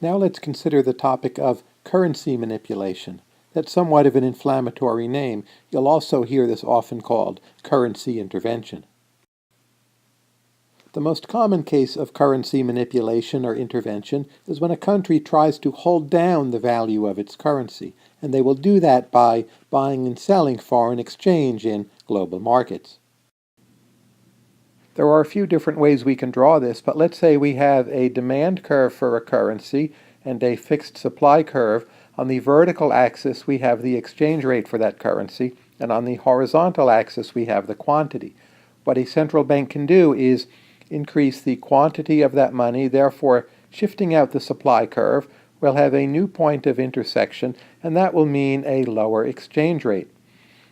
Now let's consider the topic of currency manipulation. That's somewhat of an inflammatory name. You'll also hear this often called currency intervention. The most common case of currency manipulation or intervention is when a country tries to hold down the value of its currency, and they will do that by buying and selling foreign exchange in global markets. There are a few different ways we can draw this, but let's say we have a demand curve for a currency and a fixed supply curve. On the vertical axis, we have the exchange rate for that currency, and on the horizontal axis, we have the quantity. What a central bank can do is increase the quantity of that money, therefore shifting out the supply curve. We'll have a new point of intersection, and that will mean a lower exchange rate.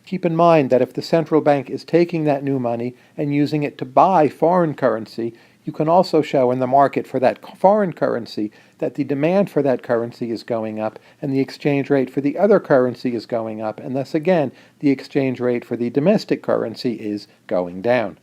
Keep in mind that if the central bank is taking that new money and using it to buy foreign currency, you can also show in the market for that foreign currency that the demand for that currency is going up and the exchange rate for the other currency is going up, and thus again the exchange rate for the domestic currency is going down.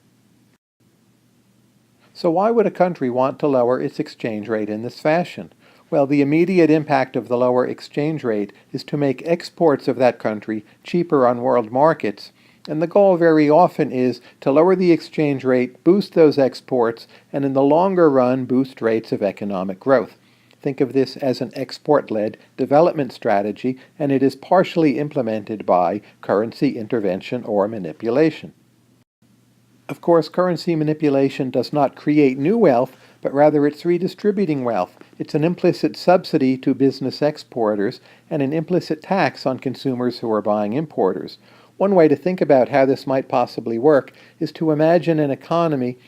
So why would a country want to lower its exchange rate in this fashion? Well, the immediate impact of the lower exchange rate is to make exports of that country cheaper on world markets, and the goal very often is to lower the exchange rate, boost those exports, and in the longer run boost rates of economic growth. Think of this as an export-led development strategy, and it is partially implemented by currency intervention or manipulation. Of course, currency manipulation does not create new wealth, but rather it's redistributing wealth. It's an implicit subsidy to business exporters and an implicit tax on consumers who are buying importers. One way to think about how this might possibly work is to imagine an economy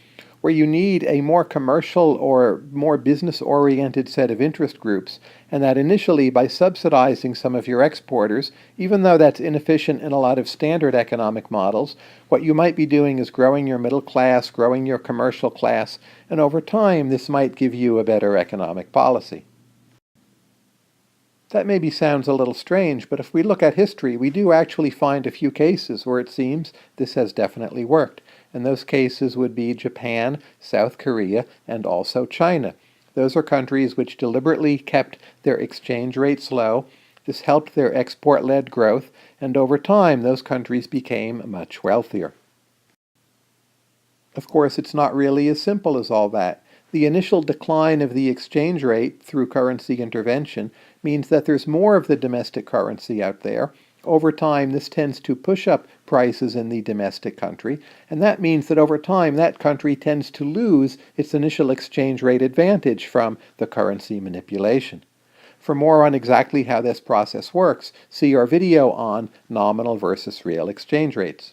where you need a more commercial or more business-oriented set of interest groups, and that initially by subsidizing some of your exporters, even though that's inefficient in a lot of standard economic models, what you might be doing is growing your middle class, growing your commercial class, and over time this might give you a better economic policy. That maybe sounds a little strange, but if we look at history, we do actually find a few cases where it seems this has definitely worked. And those cases would be Japan, South Korea, and also China. Those are countries which deliberately kept their exchange rates low. This helped their export-led growth, and over time those countries became much wealthier. Of course, it's not really as simple as all that. The initial decline of the exchange rate through currency intervention means that there's more of the domestic currency out there. Over time, this tends to push up prices in the domestic country, and that means that over time that country tends to lose its initial exchange rate advantage from the currency manipulation. For more on exactly how this process works, see our video on nominal versus real exchange rates.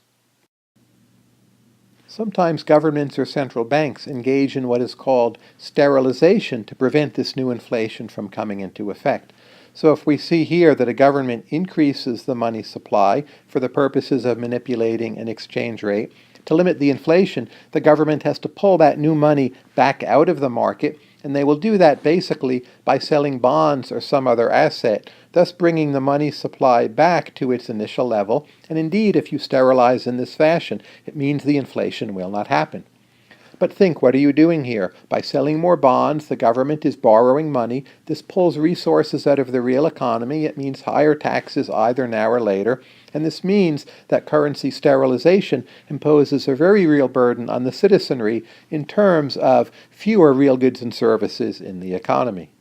Sometimes governments or central banks engage in what is called sterilization to prevent this new inflation from coming into effect. So if we see here that a government increases the money supply for the purposes of manipulating an exchange rate, to limit the inflation, the government has to pull that new money back out of the market, and they will do that basically by selling bonds or some other asset, thus bringing the money supply back to its initial level. And indeed, if you sterilize in this fashion, it means the inflation will not happen. But think, what are you doing here? By selling more bonds, the government is borrowing money. This pulls resources out of the real economy. It means higher taxes either now or later. And this means that currency sterilization imposes a very real burden on the citizenry in terms of fewer real goods and services in the economy.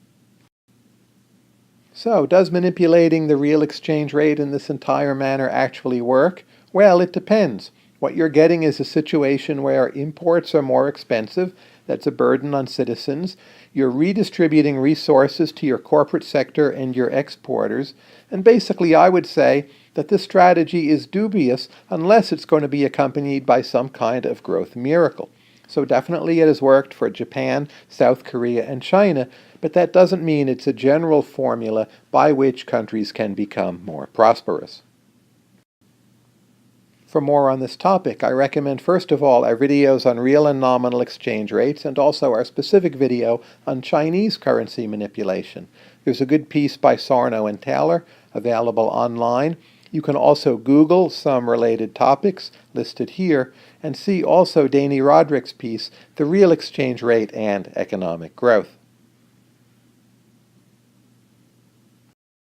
So, does manipulating the real exchange rate in this entire manner actually work? Well, it depends. What you're getting is a situation where imports are more expensive. That's a burden on citizens. You're redistributing resources to your corporate sector and your exporters. And basically, I would say that this strategy is dubious unless it's going to be accompanied by some kind of growth miracle. So definitely it has worked for Japan, South Korea, and China, but that doesn't mean it's a general formula by which countries can become more prosperous. For more on this topic, I recommend first of all our videos on real and nominal exchange rates and also our specific video on Chinese currency manipulation. There's a good piece by Sarno and Taylor available online. You can also Google some related topics listed here and see also Danny Roderick's piece, The Real Exchange Rate and Economic Growth.